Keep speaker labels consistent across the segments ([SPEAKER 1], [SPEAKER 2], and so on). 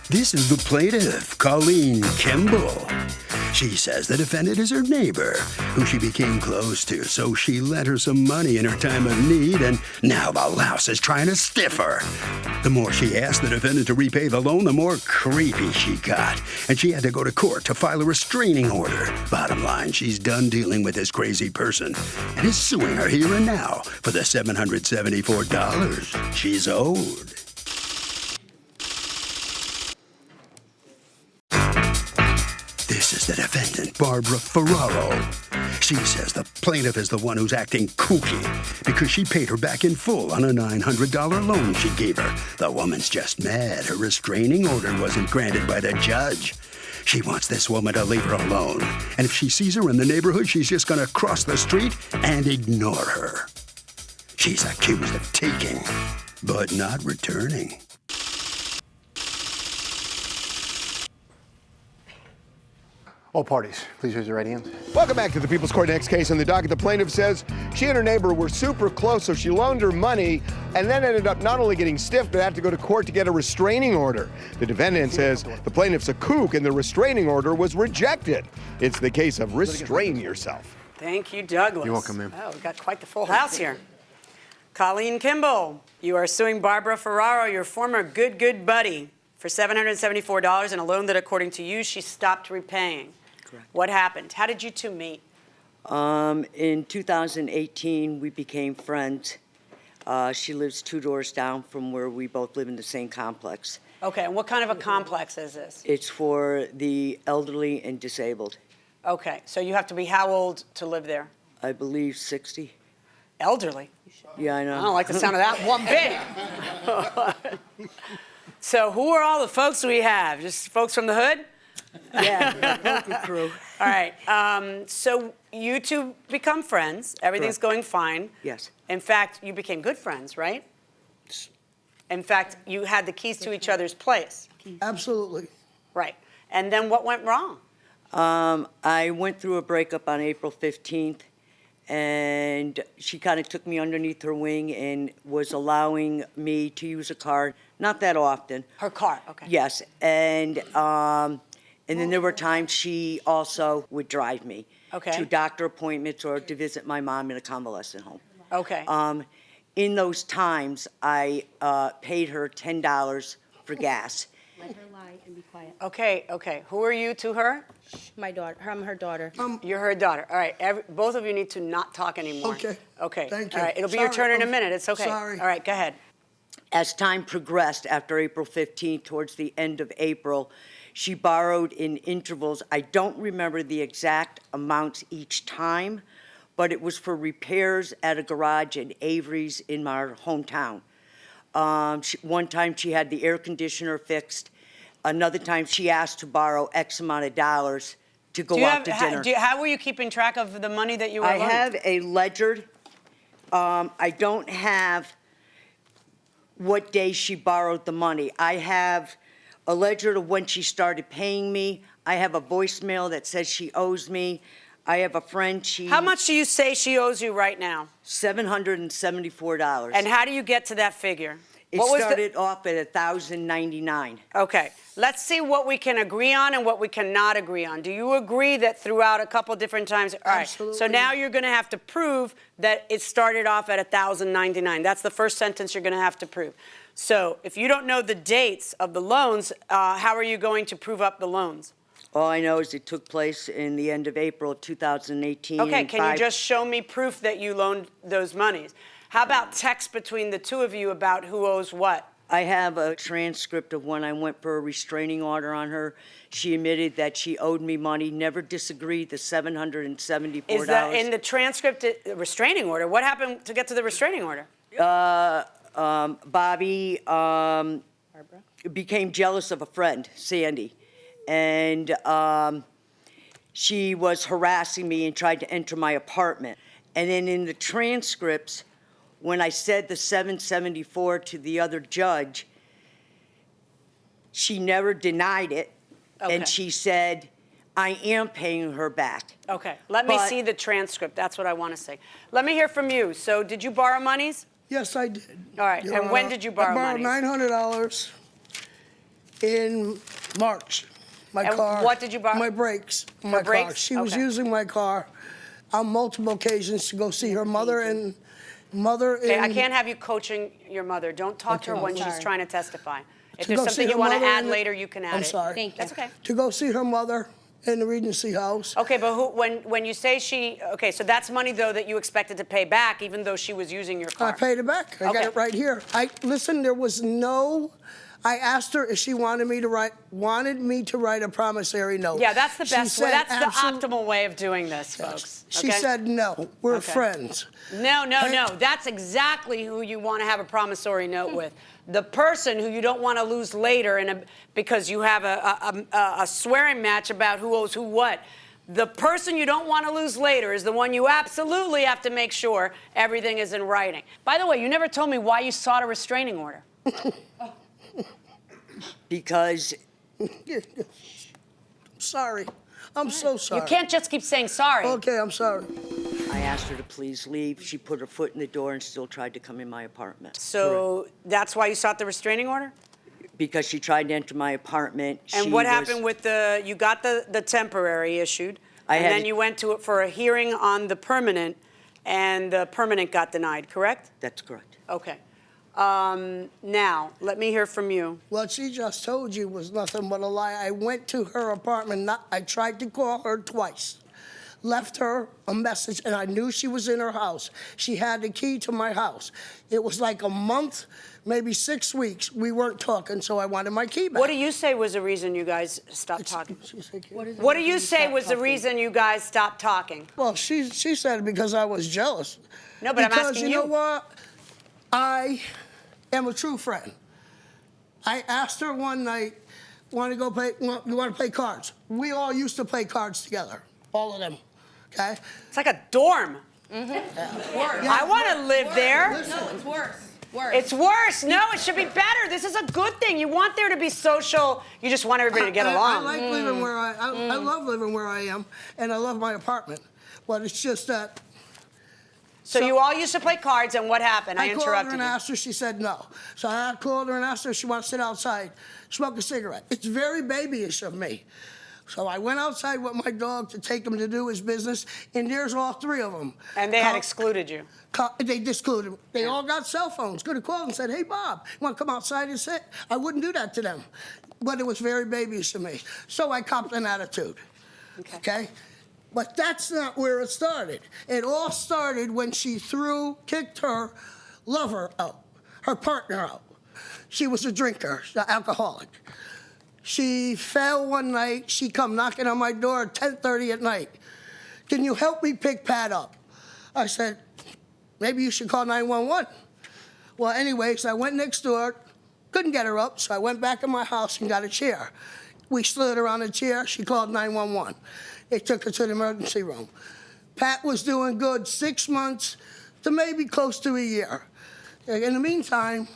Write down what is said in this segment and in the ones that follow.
[SPEAKER 1] This is the plaintiff, Colleen Kimball. She says the defendant is her neighbor, who she became close to, so she lent her some money in her time of need, and now the louse is trying to stiff her. The more she asked the defendant to repay the loan, the more creepy she got, and she had to go to court to file a restraining order. Bottom line, she's done dealing with this crazy person and is suing her here and now for the $774 she's owed. This is the defendant, Barbara Ferraro. She says the plaintiff is the one who's acting kooky because she paid her back in full on a $900 loan she gave her. The woman's just mad her restraining order wasn't granted by the judge. She wants this woman to leave her alone, and if she sees her in the neighborhood, she's just going to cross the street and ignore her. She's accused of taking, but not returning.
[SPEAKER 2] All parties, please raise your right hands.
[SPEAKER 3] Welcome back to the People's Court. Next case on the docket. The plaintiff says she and her neighbor were super close, so she loaned her money and then ended up not only getting stiffed, but had to go to court to get a restraining order. The defendant says the plaintiff's a kook and the restraining order was rejected. It's the case of restrain yourself.
[SPEAKER 4] Thank you, Douglas.
[SPEAKER 2] You're welcome, ma'am.
[SPEAKER 4] Oh, we've got quite the full house here. Colleen Kimball, you are suing Barbara Ferraro, your former good buddy, for $774 in a loan that, according to you, she stopped repaying.
[SPEAKER 5] Correct.
[SPEAKER 4] What happened? How did you two meet?
[SPEAKER 5] In 2018, we became friends. She lives 2 doors down from where we both live in the same complex.
[SPEAKER 4] Okay, and what kind of a complex is this?
[SPEAKER 5] It's for the elderly and disabled.
[SPEAKER 4] Okay, so you have to be how old to live there?
[SPEAKER 5] I believe 60.
[SPEAKER 4] Elderly?
[SPEAKER 5] Yeah, I know.
[SPEAKER 4] I don't like the sound of that one bit. So who are all the folks we have? Just folks from the hood?
[SPEAKER 5] Yeah, local crew.
[SPEAKER 4] All right, so you two become friends. Everything's
[SPEAKER 5] Correct.
[SPEAKER 4] going fine.
[SPEAKER 5] Yes.
[SPEAKER 4] In fact, you became good friends, right? In fact, you had the keys to each other's place.
[SPEAKER 6] Absolutely.
[SPEAKER 4] Right. And then what went wrong?
[SPEAKER 5] I went through a breakup on April 15th, and she kind of took me underneath her wing and was allowing me to use a car, not that often.
[SPEAKER 4] Her car, okay.
[SPEAKER 5] Yes, and then there were times she also would drive me
[SPEAKER 4] Okay.
[SPEAKER 5] to doctor appointments or to visit my mom in a convalescent home.
[SPEAKER 4] Okay.
[SPEAKER 5] In those times, I paid her $10 for gas.
[SPEAKER 7] Let her lie and be quiet.
[SPEAKER 4] Okay. Who are you to her?
[SPEAKER 7] My daughter. I'm her daughter.
[SPEAKER 4] You're her daughter. All right. Both of you need to not talk anymore.
[SPEAKER 6] Okay.
[SPEAKER 4] Okay.
[SPEAKER 6] Thank you.
[SPEAKER 4] All right. It'll be your turn in a minute. It's okay.
[SPEAKER 6] Sorry.
[SPEAKER 4] All right. Go ahead.
[SPEAKER 5] As time progressed after April 15th, towards the end of April, she borrowed in intervals. I don't remember the exact amounts each time, but it was for repairs at a garage in Avery's in my hometown. One time she had the air conditioner fixed. Another time she asked to borrow X amount of dollars to go out to dinner.
[SPEAKER 4] How were you keeping track of the money that you were
[SPEAKER 5] I
[SPEAKER 4] loaned?
[SPEAKER 5] have a ledger. I don't have what day she borrowed the money. I have a ledger of when she started paying me. I have a voicemail that says she owes me. I have a friend,
[SPEAKER 4] How much do you say she owes you right now?
[SPEAKER 5] $774.
[SPEAKER 4] And how do you get to that figure?
[SPEAKER 5] It started off at $1,099.
[SPEAKER 4] Okay, let's see what we can agree on and what we cannot agree on. Do you agree that throughout a couple different times? All right,
[SPEAKER 6] Absolutely.
[SPEAKER 4] so now you're going to have to prove that it started off at $1,099. That's the first sentence you're going to have to prove. So if you don't know the dates of the loans, how are you going to prove up the loans?
[SPEAKER 5] All I know is it took place in the end of April of 2018.
[SPEAKER 4] Okay, can you just show me proof that you loaned those monies? How about text between the two of you about who owes what?
[SPEAKER 5] I have a transcript of when I went for a restraining order on her. She admitted that she owed me money, never disagreed, the $774.
[SPEAKER 4] Is that in the transcript, restraining order? What happened to get to the restraining order?
[SPEAKER 5] Bobby became jealous of a friend, Sandy, and she was harassing me and tried to enter my apartment. And then in the transcripts, when I said the $774 to the other judge, she never denied it,
[SPEAKER 4] Okay.
[SPEAKER 5] and she said, I am paying her back.
[SPEAKER 4] Okay, let me see the transcript. That's what I want to say. Let me hear from you. So did you borrow monies?
[SPEAKER 6] Yes, I did.
[SPEAKER 4] All right,
[SPEAKER 6] Your
[SPEAKER 4] and when
[SPEAKER 6] Honor,
[SPEAKER 4] did you borrow
[SPEAKER 6] I borrowed
[SPEAKER 4] monies?
[SPEAKER 6] $900 in March. My
[SPEAKER 4] And
[SPEAKER 6] car.
[SPEAKER 4] what did you borrow?
[SPEAKER 6] My brakes. My car.
[SPEAKER 4] brakes?
[SPEAKER 6] She was
[SPEAKER 4] Okay.
[SPEAKER 6] using my car on multiple occasions to go see her mother and
[SPEAKER 4] Okay, I can't have you coaching your mother. Don't talk to her
[SPEAKER 6] Okay.
[SPEAKER 4] when she's
[SPEAKER 7] Sorry.
[SPEAKER 4] trying to testify. If
[SPEAKER 6] to
[SPEAKER 4] there's
[SPEAKER 6] go see
[SPEAKER 4] something
[SPEAKER 6] her
[SPEAKER 4] you want to
[SPEAKER 6] mother
[SPEAKER 4] add
[SPEAKER 6] in-
[SPEAKER 4] later, you can add
[SPEAKER 6] I'm
[SPEAKER 4] it.
[SPEAKER 6] sorry.
[SPEAKER 7] Thank you.
[SPEAKER 4] That's okay.
[SPEAKER 6] To go see her mother in the Regency house.
[SPEAKER 4] Okay, but when you say okay, so that's money though that you expected to pay back, even though she was using your car.
[SPEAKER 6] I paid it back. I
[SPEAKER 4] Okay.
[SPEAKER 6] got it right here. Listen. There was no. I asked her if she wanted me to write a promissory note.
[SPEAKER 4] Yeah, that's the
[SPEAKER 6] She
[SPEAKER 4] best way.
[SPEAKER 6] said
[SPEAKER 4] That's the
[SPEAKER 6] absolute-
[SPEAKER 4] optimal way of doing this, folks.
[SPEAKER 6] She
[SPEAKER 4] okay?
[SPEAKER 6] said no. We're
[SPEAKER 4] Okay.
[SPEAKER 6] friends.
[SPEAKER 4] No.
[SPEAKER 6] Hey.
[SPEAKER 4] That's exactly who you want to have a promissory note with. The person who you don't want to lose later because you have a swearing match about who owes who what. The person you don't want to lose later is the one you absolutely have to make sure everything is in writing. By the way, you never told me why you sought a restraining order.
[SPEAKER 5] Because
[SPEAKER 6] Sorry. I'm so sorry.
[SPEAKER 4] You can't just keep saying sorry.
[SPEAKER 6] Okay, I'm sorry.
[SPEAKER 5] I asked her to please leave. She put her foot in the door and still tried to come in my apartment.
[SPEAKER 4] So that's why you sought the restraining order?
[SPEAKER 5] Because she tried to enter my apartment.
[SPEAKER 4] And what happened with you got the temporary issued, and then you went to it for a hearing on the permanent, and the permanent got denied, correct?
[SPEAKER 5] That's correct.
[SPEAKER 4] Okay. Now, let me hear from you.
[SPEAKER 6] What she just told you was nothing but a lie. I went to her apartment. I tried to call her twice. Left her a message, and I knew she was in her house. She had the key to my house. It was like a month, maybe 6 weeks. We weren't talking, so I wanted my key back.
[SPEAKER 4] What do you say was the reason you guys stopped talking?
[SPEAKER 6] She said,
[SPEAKER 4] What do you say was the reason you guys stopped talking?
[SPEAKER 6] well, she said because I was jealous.
[SPEAKER 4] No, but I'm
[SPEAKER 6] because
[SPEAKER 4] asking
[SPEAKER 6] you know
[SPEAKER 4] you.
[SPEAKER 6] what? I am a true friend. I asked her one night, you want to play cards? We all used to play cards together, all of them. Okay?
[SPEAKER 4] It's like a dorm.
[SPEAKER 7] Worse.
[SPEAKER 4] I want to live there.
[SPEAKER 7] No, it's worse. Worse.
[SPEAKER 4] It's worse. No, it should be better. This is a good thing. You want there to be social. You just want everybody to get along.
[SPEAKER 6] I like living where I love living where I am, and I love my apartment. But it's just that.
[SPEAKER 4] So you all used to play cards, and what happened? I
[SPEAKER 6] called her
[SPEAKER 4] interrupted
[SPEAKER 6] and
[SPEAKER 4] you.
[SPEAKER 6] asked her. She said no. So I called her and asked her if she wants to sit outside, smoke a cigarette. It's very babyish of me. So I went outside with my dog to take him to do his business, and there's all three of them.
[SPEAKER 4] And they had excluded you.
[SPEAKER 6] They excluded. They all got cell phones. Could have called and said, "Hey, Bob, you want to come outside and sit?" I wouldn't do that to them, but it was very babyish of me. So I copped an attitude. Okay? But that's not where it started. It all started when she kicked her lover out, her partner out. She was a drinker, an alcoholic. She fell one night. She come knocking on my door at 10:30 at night. "Can you help me pick Pat up?" I said, "Maybe you should call 911. Well, anyways, I went next door, couldn't get her up, so I went back in my house and got a chair. We slid her on a chair. She called 911. They took her to the emergency room. Pat was doing good 6 months to maybe close to a year. In the meantime,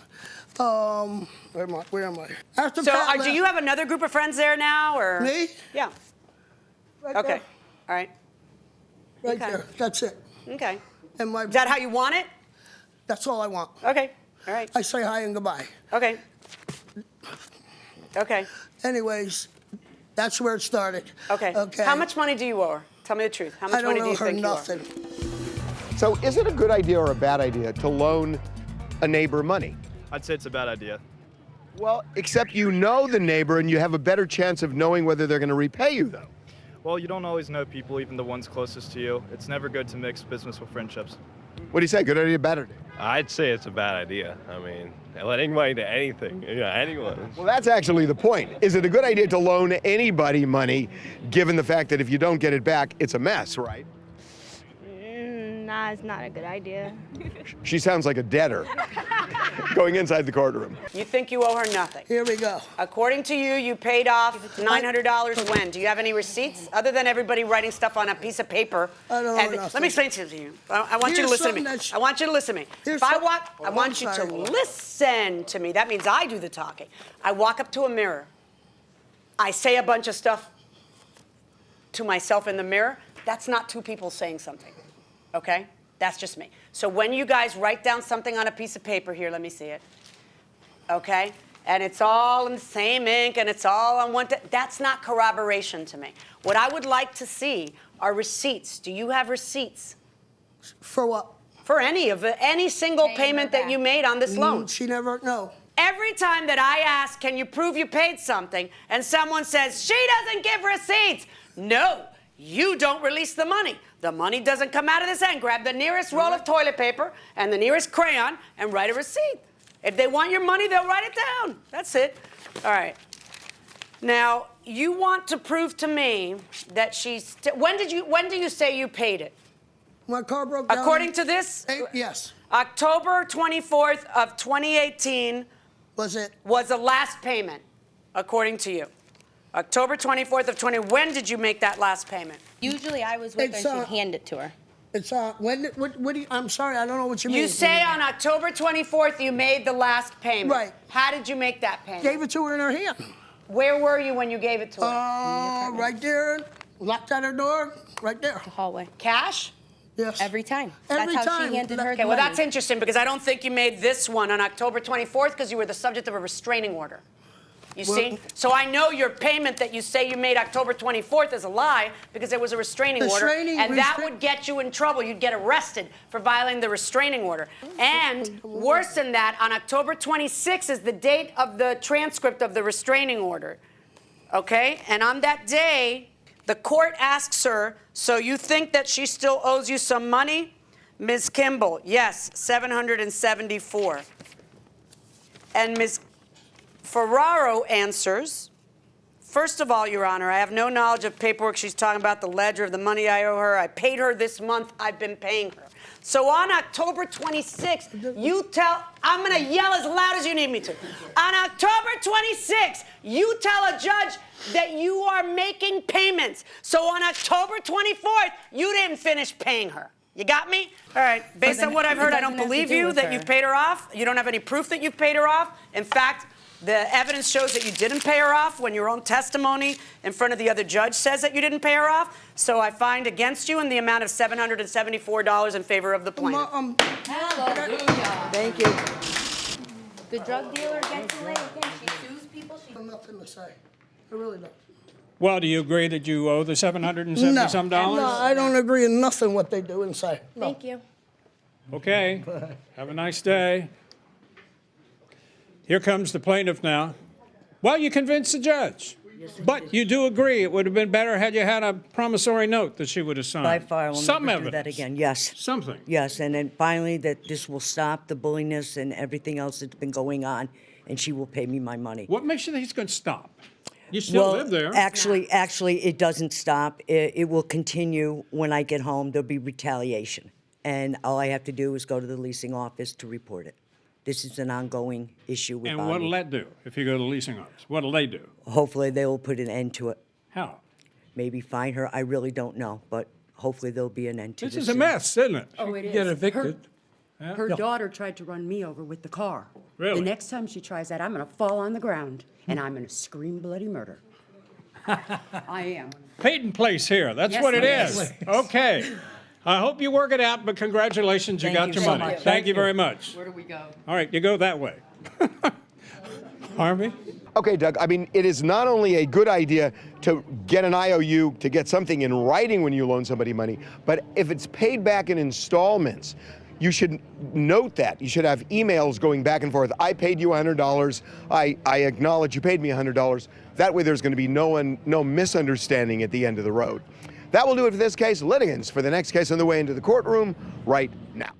[SPEAKER 6] where am I? After
[SPEAKER 4] So
[SPEAKER 6] Pat
[SPEAKER 4] do
[SPEAKER 6] left-
[SPEAKER 4] you have another group of friends there now, or
[SPEAKER 6] Me?
[SPEAKER 4] Yeah.
[SPEAKER 6] Right
[SPEAKER 4] Okay.
[SPEAKER 6] there.
[SPEAKER 4] All right.
[SPEAKER 6] Right
[SPEAKER 4] Okay.
[SPEAKER 6] there. That's it.
[SPEAKER 4] Okay.
[SPEAKER 6] And
[SPEAKER 4] Is that how you want it?
[SPEAKER 6] that's all I want.
[SPEAKER 4] Okay. All right.
[SPEAKER 6] I say hi and goodbye.
[SPEAKER 4] Okay. Okay.
[SPEAKER 6] Anyways, that's where it started.
[SPEAKER 4] Okay.
[SPEAKER 6] Okay.
[SPEAKER 4] How much money do you owe her? Tell me the truth. How
[SPEAKER 6] I
[SPEAKER 4] much
[SPEAKER 6] don't
[SPEAKER 4] money do
[SPEAKER 6] owe
[SPEAKER 4] you
[SPEAKER 6] her
[SPEAKER 4] think you owe her?
[SPEAKER 6] nothing.
[SPEAKER 3] So is it a good idea or a bad idea to loan a neighbor money?
[SPEAKER 8] I'd say it's a bad idea.
[SPEAKER 3] Well, except you know the neighbor and you have a better chance of knowing whether they're going to repay you, though.
[SPEAKER 8] Well, you don't always know people, even the ones closest to you. It's never good to mix business with friendships.
[SPEAKER 3] What do you say? Good idea, bad idea?
[SPEAKER 9] I'd say it's a bad idea. I mean, lending money to anything, anyone.
[SPEAKER 3] Well, that's actually the point. Is it a good idea to loan anybody money, given the fact that if you don't get it back, it's a mess, right?
[SPEAKER 10] Nah, it's not a good idea.
[SPEAKER 3] She sounds like a debtor going inside the courtroom.
[SPEAKER 4] You think you owe her nothing.
[SPEAKER 6] Here we go.
[SPEAKER 4] According to you, you paid off $900 when? Do you have any receipts? Other than everybody writing stuff on a piece of paper.
[SPEAKER 6] I don't know
[SPEAKER 4] Let me explain something to you. I want you to
[SPEAKER 6] Here's
[SPEAKER 4] listen to me.
[SPEAKER 6] something that's-
[SPEAKER 4] I want you to listen to me.
[SPEAKER 6] Here's
[SPEAKER 4] If I
[SPEAKER 6] some-
[SPEAKER 4] walk, I
[SPEAKER 6] Oh,
[SPEAKER 4] want
[SPEAKER 6] I'm
[SPEAKER 4] you
[SPEAKER 6] sorry.
[SPEAKER 4] to listen to me. That means I do the talking. I walk up to a mirror. I say a bunch of stuff to myself in the mirror. That's not two people saying something, okay? That's just me. So when you guys write down something on a piece of paper here, let me see it, okay? and it's all in the same ink and it's all on one. That's not corroboration to me. What I would like to see are receipts. Do you have receipts?
[SPEAKER 6] For what?
[SPEAKER 4] For any single payment that you made on this loan.
[SPEAKER 6] She never, no.
[SPEAKER 4] Every time that I ask, can you prove you paid something, and someone says, she doesn't give receipts. No, you don't release the money. The money doesn't come out of this end. Grab the nearest roll of toilet paper and the nearest crayon and write a receipt. If they want your money, they'll write it down. That's it. All right. Now, you want to prove to me that she's... when do you say you paid it?
[SPEAKER 6] My car broke down.
[SPEAKER 4] According to this?
[SPEAKER 6] Yes.
[SPEAKER 4] October 24th of 2018
[SPEAKER 6] was
[SPEAKER 4] the last payment, according to you. October 24th of 20. When did you make that last payment?
[SPEAKER 7] Usually I was with her and she'd hand it to her.
[SPEAKER 6] It's what do you, I'm sorry, I don't know what you mean.
[SPEAKER 4] You say on October 24th you made the last payment.
[SPEAKER 6] Right.
[SPEAKER 4] How did you make that payment?
[SPEAKER 6] Gave it to her in her hand.
[SPEAKER 4] Where were you when you gave it to her?
[SPEAKER 6] Right there, locked out her door, right there.
[SPEAKER 7] The hallway.
[SPEAKER 4] Cash?
[SPEAKER 6] Yes.
[SPEAKER 7] Every time.
[SPEAKER 6] Every
[SPEAKER 7] That's how
[SPEAKER 6] time.
[SPEAKER 7] she handed her the
[SPEAKER 4] Okay, well,
[SPEAKER 7] money.
[SPEAKER 4] that's interesting because I don't think you made this one on October 24th because you were the subject of a restraining order. You see? So I know your payment that you say you made October 24th is a lie because there was a restraining order. And that would get you in trouble. You'd get arrested for violating the restraining order. And worse than that, on October 26th is the date of the transcript of the restraining order. Okay? And on that day, the court asks her, so you think that she still owes you some money? Ms. Kimball, yes, $774. And Ms. Ferraro answers, first of all, Your Honor, I have no knowledge of paperwork she's talking about, the ledger of the money I owe her. I paid her this month. I've been paying her. So on October 26th, you tell, I'm going to yell as loud as you need me to. On October 26th, you tell a judge that you are making payments. So on October 24th, you didn't finish paying her. You got me? All right. Based on what I've heard, I don't believe you that you've paid her off. You don't have any proof that you've paid her off. In fact, the evidence shows that you didn't pay her off when your own testimony in front of the other judge says that you didn't pay her off. So I find against you in the amount of $774 in favor of the plaintiff.
[SPEAKER 7] Hallelujah.
[SPEAKER 5] Thank you.
[SPEAKER 7] The drug dealer gets away again. She sues people.
[SPEAKER 6] I have nothing to say. I really don't.
[SPEAKER 11] Well, do you agree that you owe the $770-some?
[SPEAKER 6] No, I don't agree in nothing what they do and say. No.
[SPEAKER 7] Thank you.
[SPEAKER 11] Okay. Have a nice day. Here comes the plaintiff now. Well, you convinced the judge. But you do agree it would have been better had you had a promissory note that she would have signed.
[SPEAKER 5] By far, I will
[SPEAKER 11] Some
[SPEAKER 5] never do
[SPEAKER 11] evidence.
[SPEAKER 5] that again. Yes.
[SPEAKER 11] Something.
[SPEAKER 5] Yes, and then finally that this will stop the bulliness and everything else that's been going on, and she will pay me my money.
[SPEAKER 11] What makes you think he's going to stop? You still live there.
[SPEAKER 5] Actually, it doesn't stop. It will continue when I get home. There'll be retaliation, and all I have to do is go to the leasing office to report it. This is an ongoing issue with
[SPEAKER 11] And
[SPEAKER 5] Bobby.
[SPEAKER 11] what'll that do if you go to the leasing office? What'll they do?
[SPEAKER 5] Hopefully, they will put an end to it.
[SPEAKER 11] How?
[SPEAKER 5] Maybe fine her. I really don't know, but hopefully there'll be an end to this.
[SPEAKER 11] This is a mess, isn't it?
[SPEAKER 12] Oh, it is.
[SPEAKER 11] Get evicted.
[SPEAKER 12] Her daughter tried to run me over with the car.
[SPEAKER 11] Really?
[SPEAKER 12] The next time she tries that, I'm going to fall on the ground, and I'm going to scream bloody murder. I am.
[SPEAKER 11] Paid in place here. That's
[SPEAKER 12] Yes,
[SPEAKER 11] what it
[SPEAKER 12] yes.
[SPEAKER 11] is. Okay. I hope you work it out, but congratulations, you
[SPEAKER 5] Thank
[SPEAKER 11] got
[SPEAKER 5] you
[SPEAKER 11] your
[SPEAKER 5] so
[SPEAKER 11] money.
[SPEAKER 5] much.
[SPEAKER 11] Thank you very much.
[SPEAKER 12] Where do we go?
[SPEAKER 11] All right, you go that way. Harvey?
[SPEAKER 3] Okay, Doug, I mean, it is not only a good idea to get an IOU, to get something in writing when you loan somebody money, but if it's paid back in installments, you should note that. You should have emails going back and forth. I paid you $100. I acknowledge you paid me $100. That way there's going to be no misunderstanding at the end of the road. That will do it for this case. Litigants for the next case on the way into the courtroom right now.